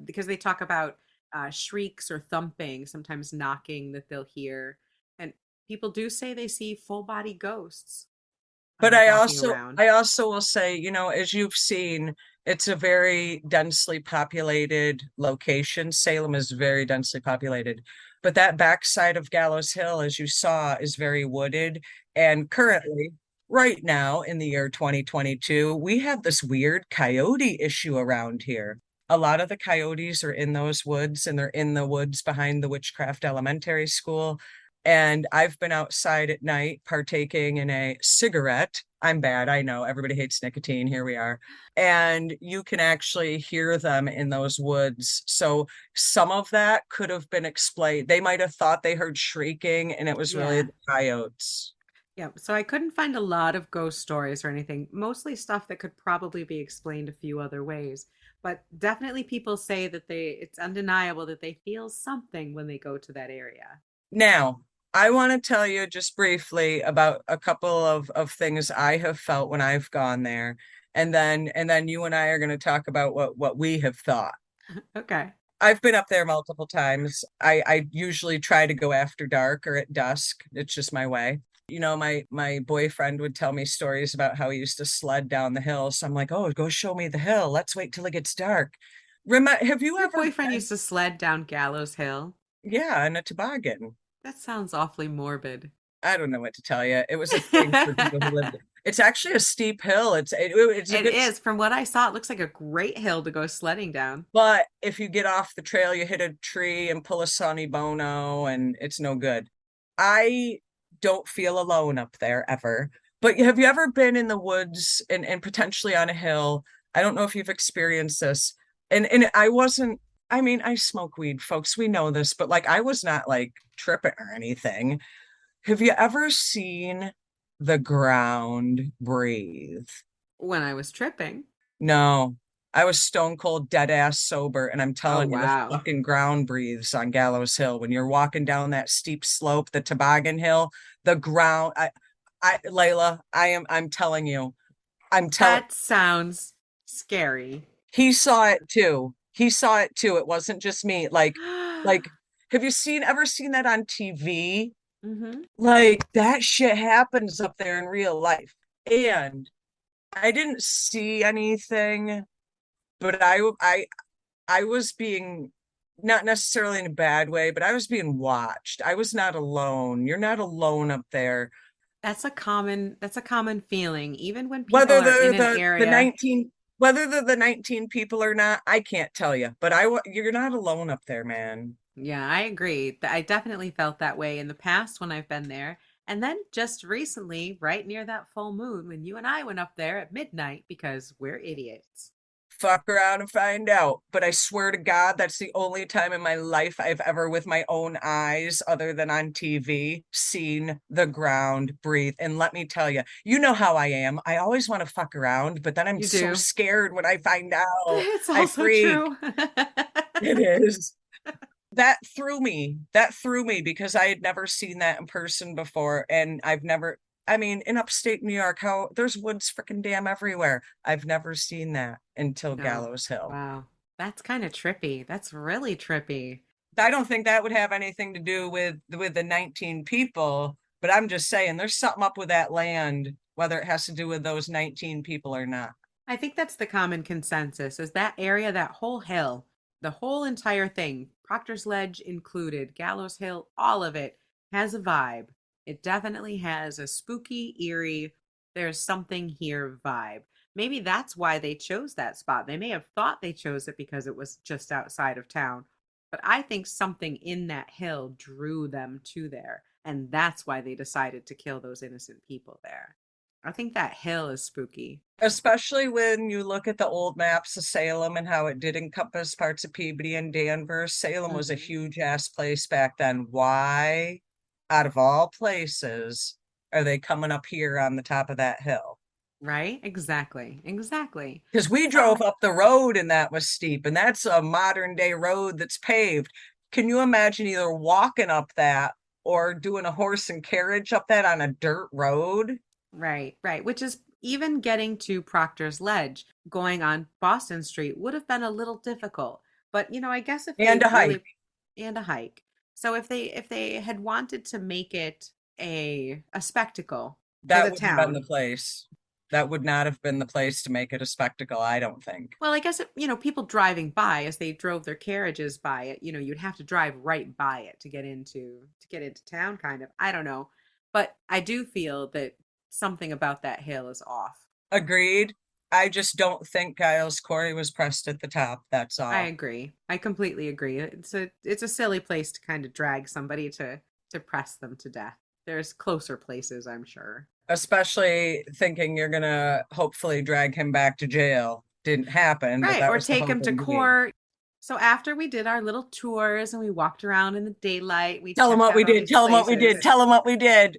because they talk about shrieks or thumping, sometimes knocking that they'll hear. And people do say they see full body ghosts. But I also will say, as you've seen, it's a very densely populated location. Salem is very densely populated. But that backside of Gallows Hill, as you saw, is very wooded. And currently, right now in the year 2022, we have this weird coyote issue around here. A lot of the coyotes are in those woods, and they're in the woods behind the Witchcraft Elementary School. And I've been outside at night partaking in a cigarette. I'm bad, I know. Everybody hates nicotine. Here we are. And you can actually hear them in those woods. So some of that could have been explained. They might have thought they heard shrieking, and it was really the coyotes. Yeah, so I couldn't find a lot of ghost stories or anything. Mostly stuff that could probably be explained a few other ways. But definitely people say that it's undeniable that they feel something when they go to that area. Now, I want to tell you just briefly about a couple of things I have felt when I've gone there. And then you and I are going to talk about what we have thought. Okay. I've been up there multiple times. I usually try to go after dark or at dusk. It's just my way. My boyfriend would tell me stories about how he used to sled down the hill. So I'm like, oh, go show me the hill. Let's wait till it gets dark. Have you Your ever boyfriend used to sled down Gallows Hill? Yeah, in a toboggan. That sounds awfully morbid. I don't know what to tell you. It was a thing for people who lived. It's actually a steep hill. It's a It good, is. From what I saw, it looks like a great hill to go sledding down. but if you get off the trail, you hit a tree and pull a Sonny Bono, and it's no good. I don't feel alone up there ever. But have you ever been in the woods and potentially on a hill? I don't know if you've experienced this. And I wasn't, I mean, I smoke weed, folks. We know this, but like I was not like tripping or anything. Have you ever seen the ground breathe? When I was tripping. No, I was stone cold, dead ass sober, and I'm Oh, telling you, the wow. fucking ground breathes on Gallows Hill when you're walking down that steep slope, the toboggan hill. The ground, Layla, I'm telling you, I'm telling. That sounds scary. He saw it too. He saw it too. It wasn't just me. Like, have you ever seen that on TV? Hmm. Like that shit happens up there in real life. And I didn't see anything, but I was being not necessarily in a bad way, but I was being watched. I was not alone. You're not alone up there. That's a common feeling, even when Whether people are in an the area. 19 whether the 19 people or not, I can't tell you. But you're not alone up there, man. Yeah, I agree. I definitely felt that way in the past when I've been there. And then just recently, right near that full moon, when you and I went up there at midnight because we're idiots. Fuck around and find out. But I swear to God, that's the only time in my life I've ever, with my own eyes, other than on TV, seen the ground breathe. And let me tell you, you know how I am. I always want to fuck around, but then I'm You so do. scared when I find out. It's I also freak. true. It is. That threw me. That threw me because I had never seen that in person before. And I've never, I mean, in upstate New York, how there's woods freaking damn everywhere. I've never seen that until No. Gallows Hill. Wow. That's kind of trippy. That's really trippy. I don't think that would have anything to do with the 19 people, but I'm just saying there's something up with that land, whether it has to do with those 19 people or not. I think that's the common consensus is that area, that whole hill, the whole entire thing, Proctor's Ledge included, Gallows Hill, all of it has a vibe. It definitely has a spooky, eerie, there's something here vibe. Maybe that's why they chose that spot. They may have thought they chose it because it was just outside of town, but I think something in that hill drew them to there. And that's why they decided to kill those innocent people there. I think that hill is spooky. Especially when you look at the old maps of Salem and how it did encompass parts of Peabody and Danvers. Salem was a Mhm. huge ass place back then. Why, out of all places, are they coming up here on the top of that hill? Right? Exactly. Exactly. Because we drove So, up the road and that was steep, and that's a modern day road that's paved. Can you imagine either walking up that or doing a horse and carriage up that on a dirt road? right, right. Which is even getting to Proctor's Ledge, going on Boston Street would have been a little difficult. But, I guess if they And a hike. really and a hike. So if they had wanted to make it a spectacle for That the wouldn't have been the town. place. That would not have been the place to make it a spectacle, I don't think. Well, I guess people driving by as they drove their carriages by it, you'd have to drive right by it to get into town kind of. I don't know. But I do feel that something about that hill is off. Agreed. I just don't think Giles Corey was pressed at the top. That's I all. agree. I completely agree. It's a silly place to kind of drag somebody to press them to death. There's closer places, I'm sure. Especially thinking you're gonna hopefully drag him back to jail. Didn't happen, but Right, that or was the take hope him to indeed. court. So after we did our little tours and we walked around in the daylight, we Tell him checked what out we all did. these Tell him what we did. places. Tell him what we did.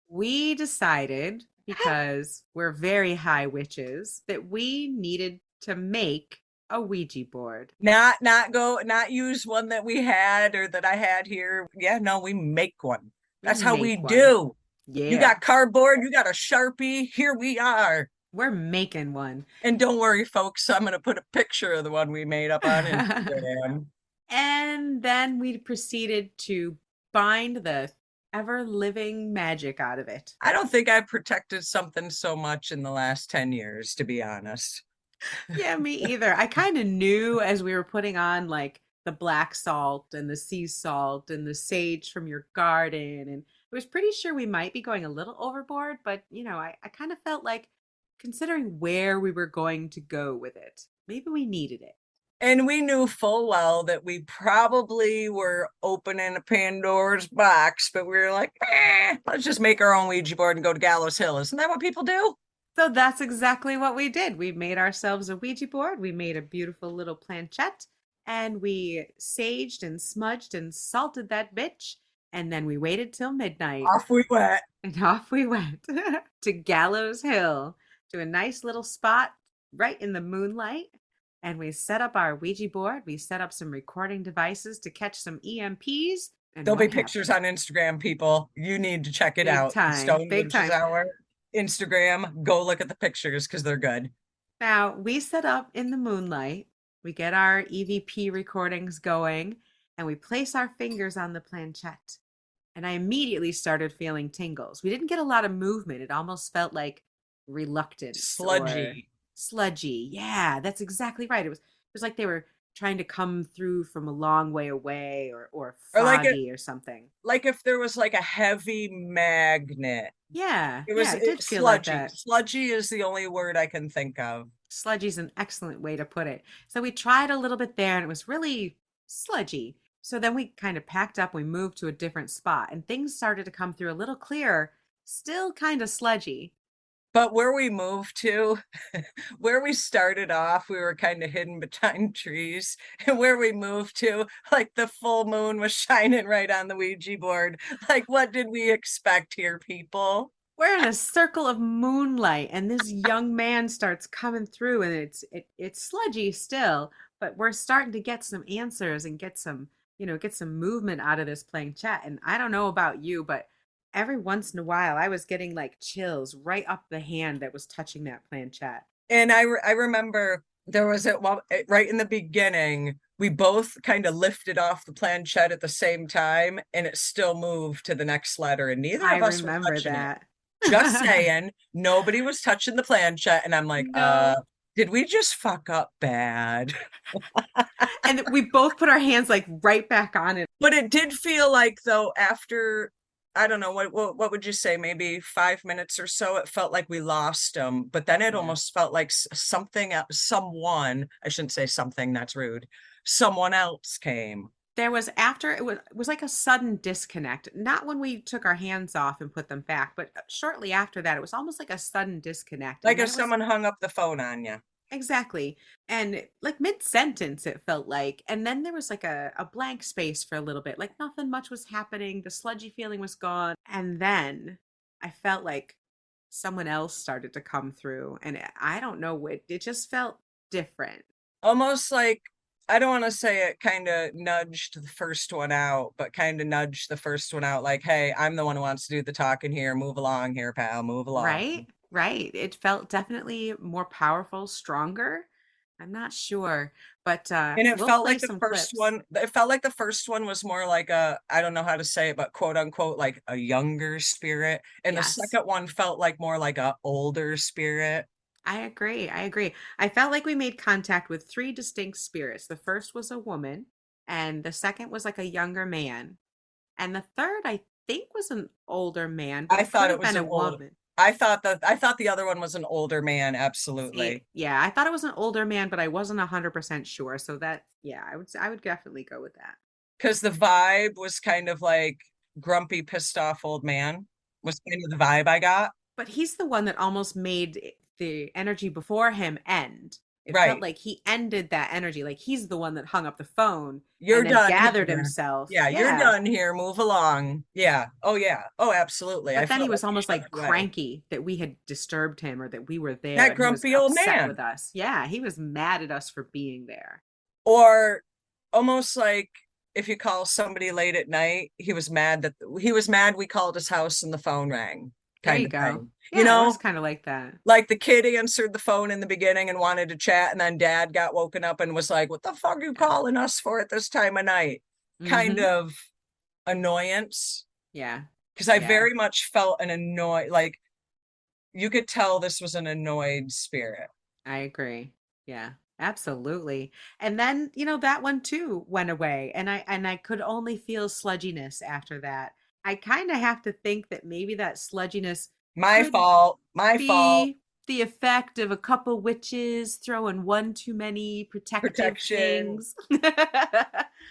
We decided, because we're very high witches, that we needed to make a Ouija board. Not use one that we had or that I had here. Yeah, no, we make one. We That's how we make one. do. You Yeah, got cardboard, you got a Sharpie. Here we are. we're making one. And don't worry, folks, I'm going to put a picture of the one we made up on Instagram. And then we proceeded to bind the ever living magic out of it. I don't think I've protected something so much in the last 10 years, to be honest. Yeah, me either. I kind of knew as we were putting on like the black salt and the sea salt and the sage from your garden. And I was pretty sure we might be going a little overboard, but I kind of felt like, considering where we were going to go with it, maybe we needed it. And we knew full well that we probably were opening a Pandora's box, but we were like, let's just make our own Ouija board and go to Gallows HiIl. Isn't that what people do? So that's exactly what we did. We made ourselves a Ouija board. We made a beautiful little planchette, and we saged and smudged and salted that bitch. And then we waited till midnight. Off we went. And off we went to Gallows HiIl, to a nice little spot right in the moonlight. And we set up our Ouija board. We set up some recording devices to catch some EMPs. And There'll be pictures on Instagram, people. You need to check it out. Stone Big time. Hour Instagram. Go look at the pictures because they're good. Now, we set up in the moonlight. We get our EVP recordings going, and we place our fingers on the planchette. And I immediately started feeling tingles. We didn't get a lot of movement. It almost felt like reluctant. Sludgy. Yeah, that's exactly right. It was like they were trying to come through from a long way away, or foggy, or something. Like if there was like a heavy magnet. Yeah, it did feel sludgy. like that. Sludgy is the only word I can think of. Sludgy is an excellent way to put it. So we tried a little bit there, and it was really sludgy. So then we kind of packed up, we moved to a different spot, and things started to come through a little clearer, still kind of sludgy. But where we moved to, where we started off, we were kind of hidden behind trees. And where we moved to, like the full moon was shining right on the Ouija board. Like, what did we expect here, people? We're in a circle of moonlight, and this young man starts coming through, and it's sludgy still, but we're starting to get some answers and get some movement out of this planchette. And I don't know about you, but every once in a while, I was getting like chills right up the hand that was touching that planchette. And I remember there was right in the beginning, we both kind of lifted off the planchette at the same time, and it still moved to the next letter. And neither of us were touching that. Just saying, nobody was touching the planchette, and I'm like, no. Did we just fuck up bad? And we both put our hands like right back on it. But it did feel like, though, after, I don't know, what would you say, maybe 5 minutes or so, it felt like we lost them. But then it almost felt like someone, I shouldn't say something, that's rude, someone else came. There was it was like a sudden disconnect. Not when we took our hands off and put them back, but shortly after that, it was almost like a sudden disconnect. Like if someone hung up the phone on you. Exactly. And like mid-sentence, it felt like. And then there was like a blank space for a little bit. Like nothing much was happening. The sludgy feeling was gone. And then I felt like someone else started to come through. And I don't know, it just felt different. Almost like, I don't want to say it kind of nudged the first one out, but kind of nudged the first one out. Like, hey, I'm the one who wants to do the talking here. Move along here, pal. Move along. Right. It felt definitely more powerful, stronger. I'm not sure, but and it felt like the first one. It felt like the first one was more like I don't know how to say it, but quote unquote, like a younger spirit, and the second one felt like more like a older spirit. I agree. I felt like we made contact with 3 distinct spirits. The first was a woman, and the second was like a younger man, and the third, I think, was an older man. I thought it was a woman. I thought the other one was an older man. Absolutely. Yeah, I thought it was an older man, but I wasn't 100% sure. So that, yeah, I would definitely go with that. Because the vibe was kind of like grumpy, pissed off old man was kind of the vibe I got. But he's the one that almost made the energy before him end. It felt like he ended that energy. Like he's the one that hung up the phone. You're done. Gathered himself. Yeah, you're done here. Move along. Yeah. Oh, yeah. Oh, absolutely. But then he was almost like cranky that we had disturbed him or that we were there. That grumpy old man with us. Yeah, he was mad at us for being there. Or almost like if you call somebody late at night, he was mad we called his house and the phone rang. There you go. Yeah, it was kind of like that. Like the kid answered the phone in the beginning and wanted to chat, and then dad got woken up and was like, what the fuck are you calling us for at this time of night? Kind of annoyance. Yeah. Because I very much felt an annoyed, like you could tell this was an annoyed spirit. I agree. Yeah. Absolutely. And then, that one too went away and I could only feel sludginess after that. I kind of have to think that maybe that sludginess My could fault. My fault. be the effect of a couple witches throwing one too many protective Protection. things.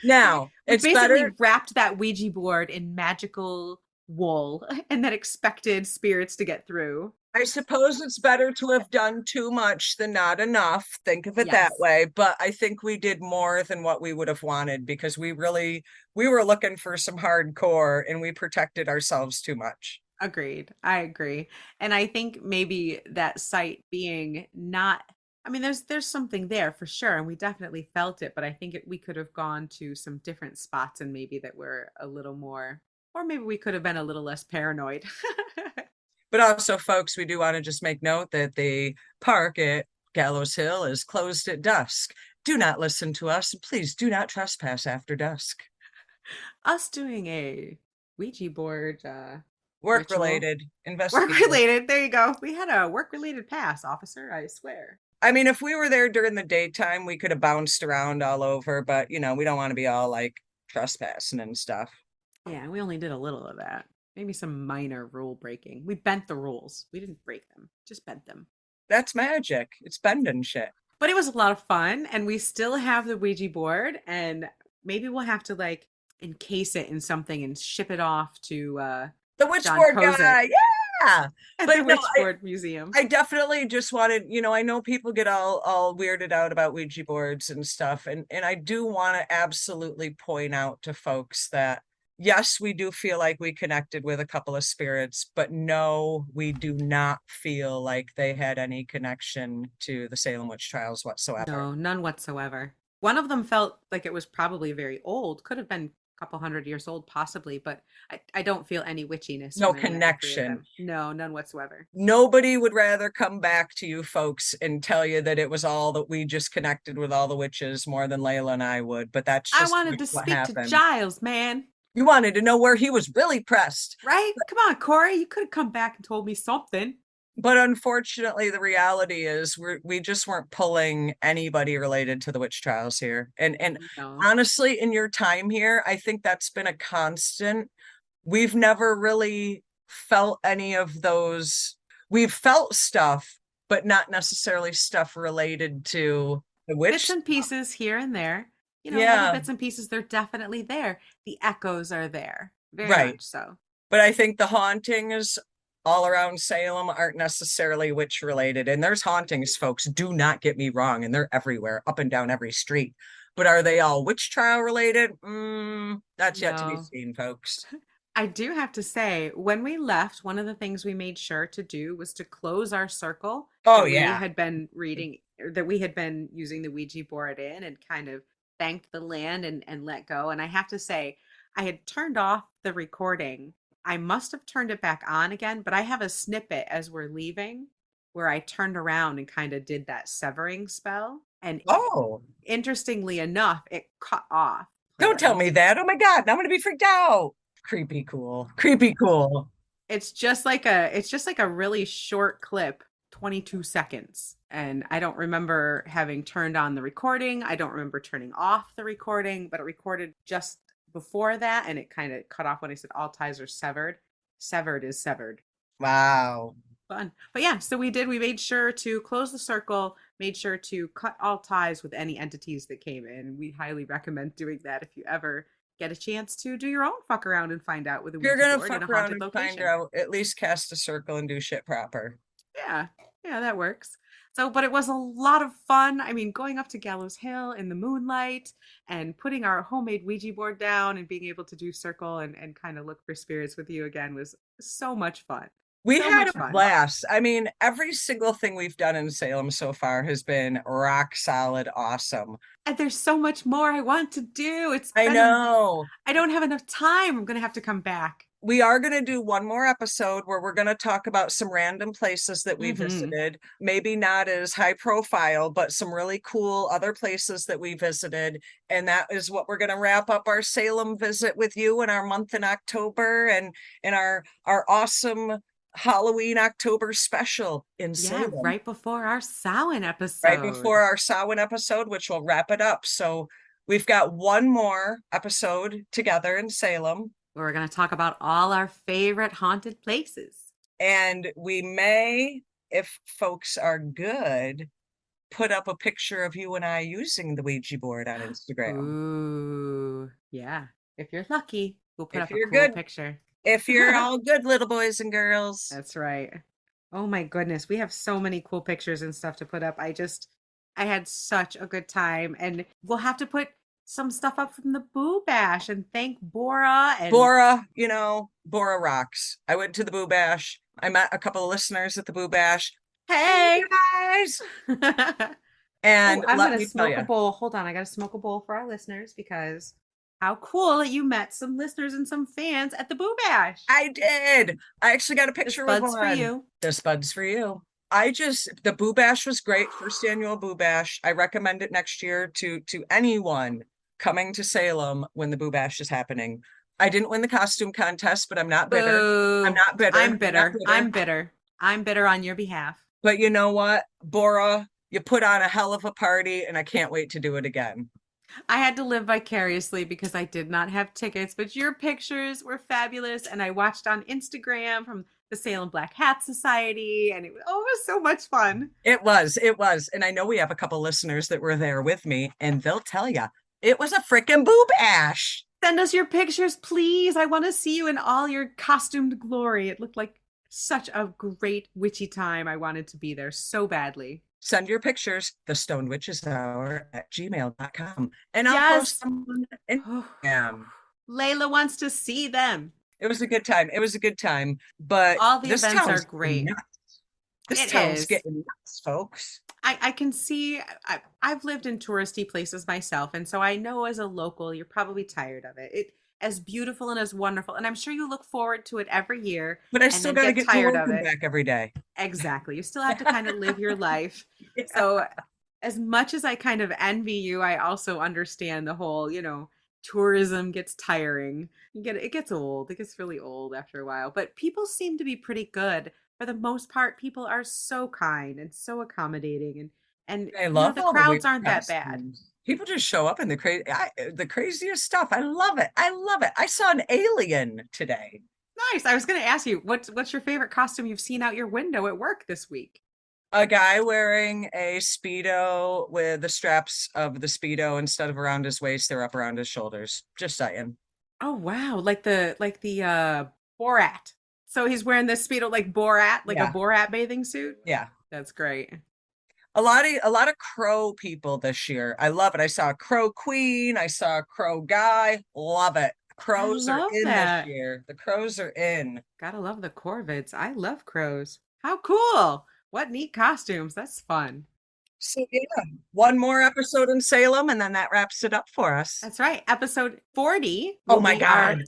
Now, We it's basically better. wrapped that Ouija board in magical wool and then expected spirits to get through. I suppose it's better to have done too much than not enough. Think of it that Yes. way. But I think we did more than what we would have wanted because we were looking for some hardcore and we protected ourselves too much. Agreed. I agree. And I think maybe that site being not, I mean, there's something there for sure, and we definitely felt it, but I think we could have gone to some different spots and maybe that were a little more, or maybe we could have been a little less paranoid. But also, folks, we do want to just make note that the park at Gallows Hill is closed at dusk. Do not listen to us. Please do not trespass after dusk. Us doing a Ouija board Work ritual. related, Work investigative. related. There you go. We had a work related pass, officer, I swear. I mean, if we were there during the daytime, we could have bounced around all over, but we don't want to be all like trespassing and stuff. Yeah, we only did a little of that. Maybe some minor rule breaking. We bent the rules. We didn't break them, just bent them. That's magic. It's bending shit. But it was a lot of fun, and we still have the Ouija board, and maybe we'll have to like encase it in something and ship it off to The John witchboard Kozik guy, yeah. at But the no, Witchboard Museum. I definitely just wanted, I know people get all weirded out about Ouija boards and stuff, and I do want to absolutely point out to folks that yes, we do feel like we connected with a couple of spirits, but no, we do not feel like they had any connection to the Salem witch trials whatsoever. No, none whatsoever. One of them felt like it was probably very old, could have been a couple hundred years old, possibly, but I don't feel any witchiness No from any of the three of connection. them. No, none whatsoever. Nobody would rather come back to you folks and tell you that it was all that we just connected with all the witches more than Layla and I would, but that's I just wanted to what speak to happened. Giles, man. You wanted to know where he was really pressed. Right? Come on, Corey. You could have come back and told me something. But unfortunately, the reality is we just weren't pulling anybody related to the witch trials here. And No. honestly, in your time here, I think that's been a constant. We've never really felt any of those. We've felt stuff, but not necessarily stuff related to the witch Bits and stuff. pieces here and there. Little Yeah, bits and pieces, they're definitely there. The echoes are there. Very right. much so. But I think the hauntings all around Salem aren't necessarily witch related. And there's hauntings, folks. Do not get me wrong. And they're everywhere, up and down every street. But are they all witch trial related? That's yet to be No. seen, folks. I do have to say, when we left, one of the things we made sure to do was to close our circle Oh, that we yeah. had been reading, or that we had been using the Ouija board in, and kind of thanked the land and let go. And I have to say, I had turned off the recording. I must have turned it back on again, but I have a snippet as we're leaving where I turned around and kind of did that severing spell. And Oh, interestingly enough, it cut off. don't tell clearly. me that. Oh my God, now I'm going to be freaked out. Creepy cool. Creepy cool. It's just like a really short clip, 22 seconds. And I don't remember having turned on the recording. I don't remember turning off the recording, but it recorded just before that and it kind of cut off when I said all ties are severed. Severed is severed. Wow. Fun. But yeah, so we made sure to close the circle, made sure to cut all ties with any entities that came in. We highly recommend doing that if you ever get a chance to do your own fuck around and find out with a If you're Ouija going to board in fuck a around haunted and find location. out, at least cast a circle and do shit proper. Yeah, that works. So, but it was a lot of fun. I mean, going up to Gallows Hill in the moonlight and putting our homemade Ouija board down and being able to do circle and kind of look for spirits with you again was so much fun. We So had much a fun. blast. I mean, every single thing we've done in Salem so far has been rock solid awesome. And there's so much more I want to do. I know. I don't have enough time. I'm going to have to come back. We are going to do one more episode where we're going to talk about some random places that we Mhm. visited. Maybe not as high profile, but some really cool other places that we visited. And that is what we're going to wrap up our Salem visit with you in our month in October and our awesome Halloween October special in Yeah, Salem. right before our Samhain episode. Right before our Samhain episode, which will wrap it up. So we've got one more episode together in Salem. Where we're going to talk about all our favorite haunted places. And we may, if folks are good, put up a picture of you and I using the Ouija board on Instagram. Ooh, yeah. If you're lucky, we'll put If up a you're cool good. picture. If you're all good, little boys and girls. That's right. Oh my goodness. We have so many cool pictures and stuff to put up. I had such a good time. And we'll have to put some stuff up from the Boo Bash and thank Bora. And Bora, Bora rocks. I went to the Boo Bash. I met a couple of listeners at the Boo Bash. Hey guys! And I'm let gonna me smoke tell a bowl. Hold on, I gotta smoke a bowl for our listeners because how cool that you met some listeners and some fans at the Boo Bash. I did. I actually got a picture with Buds one. for you. This bud's for you. The Boo Bash was great. First annual Boo Bash. I recommend it next year to anyone coming to Salem when the Boo Bash is happening. I didn't win the costume contest, but I'm not bitter. Boo. I'm not bitter. I'm bitter. I'm bitter. I'm bitter on your behalf. But you know what, Bora, you put on a hell of a party, and I can't wait to do it again. I had to live vicariously because I did not have tickets, but your pictures were fabulous. And I watched on Instagram from the Salem Black Hat Society, and it was so much fun. It was. And I know we have a couple listeners that were there with me, and they'll tell you, it was a freaking Boo Bash. Send us your pictures, please. I want to see you in all your costumed glory. It looked like such a great witchy time. I wanted to be there so badly. Send your pictures, thestonedwitcheshour@gmail.com. And I'll post them on Instagram. Layla wants to see them. It was a good time. But all the events are great. This town's getting nuts, folks. I can see, I've lived in touristy places myself, and so I know as a local, you're probably tired of it. As beautiful and as wonderful, and I'm sure you look forward to it every year. But I still got to get tired of it back every day. Exactly. You still have to kind of live your life. Yeah. So as much as I kind of envy you, I also understand the whole, tourism gets tiring. It gets old. It gets really old after a while. But people seem to be pretty good. For the most part, people are so kind and so accommodating, and I love the crowds aren't that bad. People just show up in the craziest stuff. I love it. I saw an alien today. Nice. I was going to ask you, what's your favorite costume you've seen out your window at work this week? A guy wearing a Speedo with the straps of the Speedo, instead of around his waist, they're up around his shoulders. Just saying. Oh wow, like the Borat. So he's wearing this Speedo like Borat, a Borat bathing suit? Yeah. That's great. A lot of crow people this year. I love it. I saw a crow queen. I saw a crow guy. Love it. Crows are in this year. The crows are in. Gotta love the corvids. I love crows. How cool. What neat costumes. That's fun. So yeah, one more episode in Salem, and then that wraps it up for us. That's right. Episode 40. Oh my God.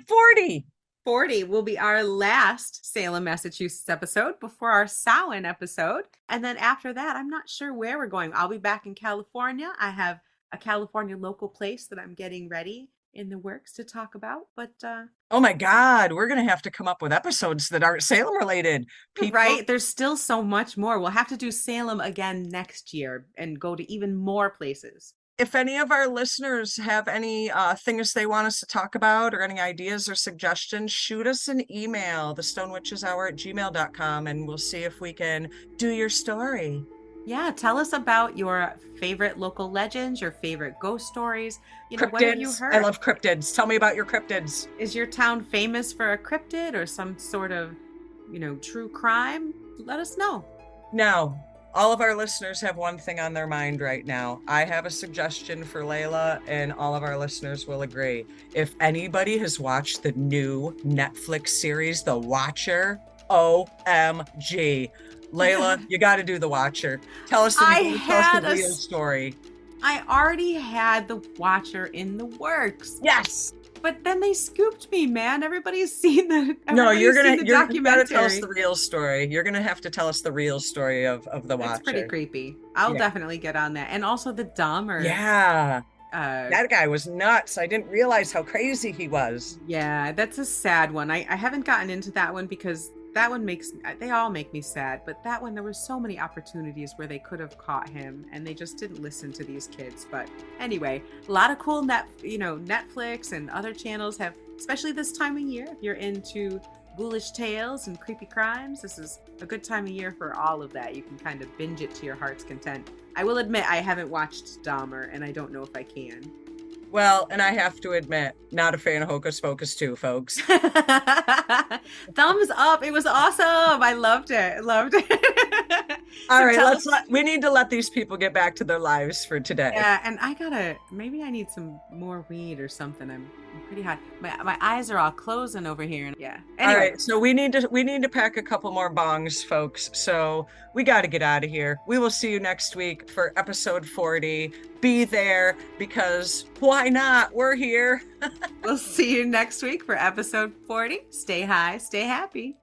40. 40 will be our last Salem, Massachusetts episode before our Samhain episode. And then after that, I'm not sure where we're going. I'll be back in California. I have a California local place that I'm getting ready in the works to talk about. But oh my God, we're going to have to come up with episodes that aren't Salem related. Right? There's still so much more. We'll have to do Salem again next year and go to even more places. If any of our listeners have any things they want us to talk about, or any ideas or suggestions, shoot us an email, thestonedwitcheshour@gmail.com, and we'll see if we can do your story. Yeah, tell us about your favorite local legends, your favorite ghost stories. Cryptids. What have you heard? I love cryptids. Tell me about your cryptids. Is your town famous for a cryptid or some sort of, true crime? Let us know. Now, all of our listeners have one thing on their mind right now. I have a suggestion for Layla, and all of our listeners will agree. If anybody has watched the new Netflix series, The Watcher, OMG. Layla, you got to do The Watcher. Tell us the real story. I already had The Watcher in the works. Yes. But then they scooped me, man. Everybody's seen the you documentary. Gotta tell us the real story. You're gonna have to tell us the real story of the Watcher. It's pretty creepy. I'll definitely get on that. And also the Dahmer. Yeah. That guy was nuts. I didn't realize how crazy he was. Yeah, that's a sad one. I haven't gotten into that one because that one they all make me sad, but that one, there were so many opportunities where they could have caught him and they just didn't listen to these kids. But anyway, a lot of cool Netflix and other channels have, especially this time of year, if you're into ghoulish tales and creepy crimes, this is a good time of year for all of that. You can kind of binge it to your heart's content. I will admit I haven't watched Dahmer and I don't know if I can. Well, and I have to admit, not a fan of Hocus Pocus 2, folks. Thumbs up. It was awesome. I loved it. All right, we need to let these people get back to their lives for today. Yeah, and maybe I need some more weed or something. I'm pretty high. My eyes are all closing over here. Yeah. Anyway. All right, so we need to pack a couple more bongs, folks. So we got to get out of here. We will see you next week for episode 40. Be there, because why not? We're here. We'll see you next week for episode 40. Stay high, stay happy.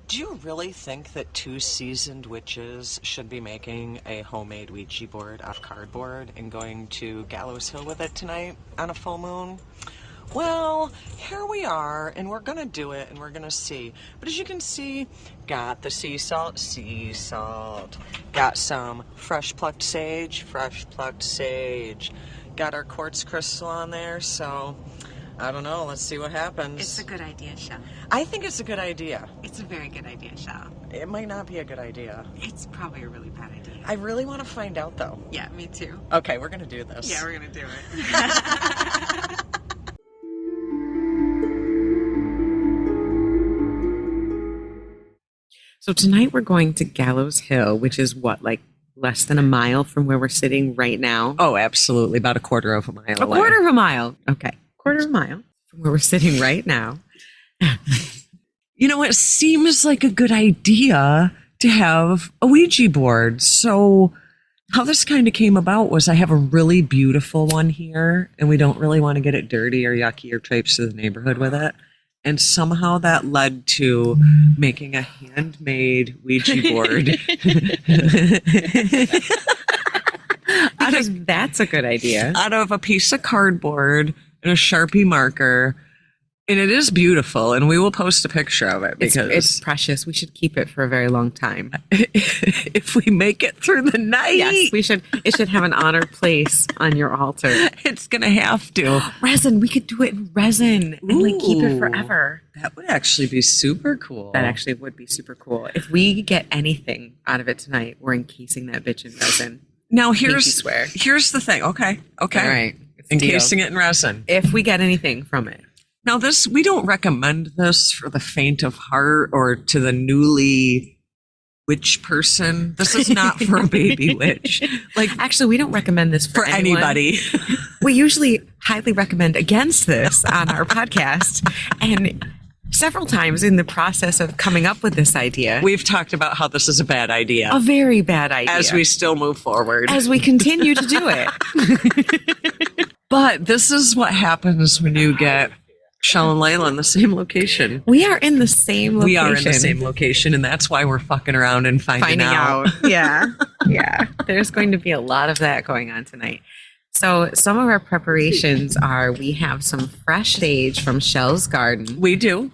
Do you really think that 2 seasoned witches should be making a homemade Ouija board out of cardboard and going to Gallows HiIl with it tonight on a full moon? Well, here we are, and we're going to do it, and we're going to see. But as you can see, got the sea salt, got some fresh plucked sage, got our quartz crystal on there, so I don't know, let's see what happens. It's a good idea, Shell. I think it's a good idea. It's a very good idea, Shell. It might not be a good idea. It's probably a really bad idea. I really want to find out, though. Yeah, me too. Okay, we're going to do this. Yeah, we're going to do it. So tonight we're going to Gallows HiIl, which is less than a mile from where we're sitting right now? Oh, absolutely. About a quarter of a mile away. A quarter of a mile. Okay. Quarter of a mile from where we're sitting right now. You know, it seems like a good idea to have a Ouija board. So how this kind of came about was I have a really beautiful one here, and we don't really want to get it dirty or yucky or traipse to the neighborhood with it. And somehow that led to making a handmade Ouija board. Because that's a good idea. Out of a piece of cardboard and a Sharpie marker. And it is beautiful, and we will post a picture of it because it's precious. We should keep it for a very long time. If we make it through the night. Yes, we should. It should have an honored place on your altar. It's going to have to. Resin. We could do it in resin and keep it forever. That would actually be super cool. That actually would be super cool. If we get anything out of it tonight, we're encasing that bitch in resin. Now here's the thing. Okay. All right. Encasing it in resin. If we get anything from it. Now we don't recommend this for the faint of heart or to the newly witch person. This is not for a baby witch. Actually, we don't recommend this for anybody. We usually highly recommend against this on our podcast. And several times in the process of coming up with this idea, we've talked about how this is a bad idea. A very bad idea. As we still move forward. As we continue to do it. But this is what happens when you get Shell and Layla in the same location. We are in the same location. We are in the same location, and that's why we're fucking around and finding out. Yeah. Yeah. There's going to be a lot of that going on tonight. So some of our preparations are, we have some fresh sage from Shell's garden. We do.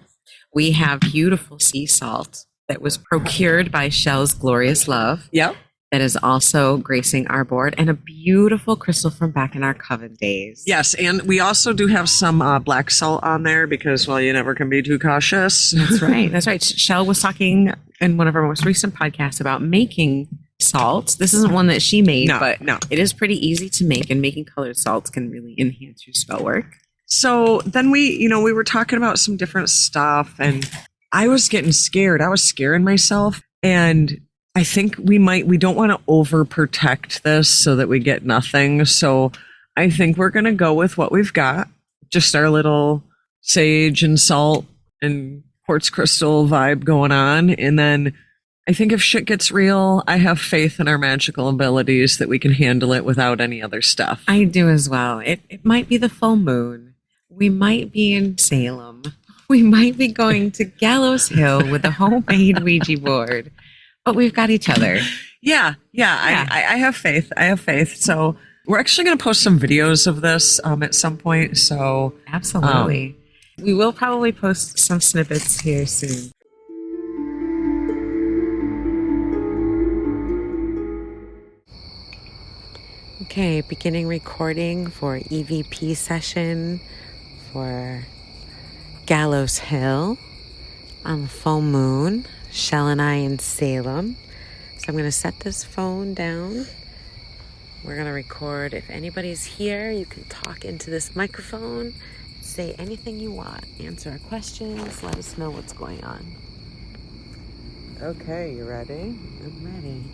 We have beautiful sea salt that was procured by Shell's glorious love. Yep. That is also gracing our board, and a beautiful crystal from back in our coven days. Yes, and we also do have some black salt on there because, well, you never can be too cautious. That's right. That's right. Shell was talking in one of our most recent podcasts about making salt. This isn't one that she made, but it is pretty easy to make, and making colored salts can really enhance your spell work. So then we were talking about some different stuff, and I was getting scared. I was scaring myself, and I think we don't want to overprotect this so that we get nothing. So I think we're going to go with what we've got. Just our little sage and salt and quartz crystal vibe going on. And then I think if shit gets real, I have faith in our magical abilities that we can handle it without any other stuff. I do as well. It might be the full moon. We might be in Salem. We might be going to Gallows HiIl with a homemade Ouija board. But we've got each other. Yeah. I have faith. So We're actually going to post some videos of this at some point. So Absolutely. We will probably post some snippets here soon. Okay, beginning recording for EVP session for Gallows HiIl on the full moon. Shell and I in Salem. So I'm going to set this phone down. We're going to record. If anybody's here, you can talk into this microphone. Say anything you want. Answer our questions. Let us know what's going on. Okay, you ready? I'm ready.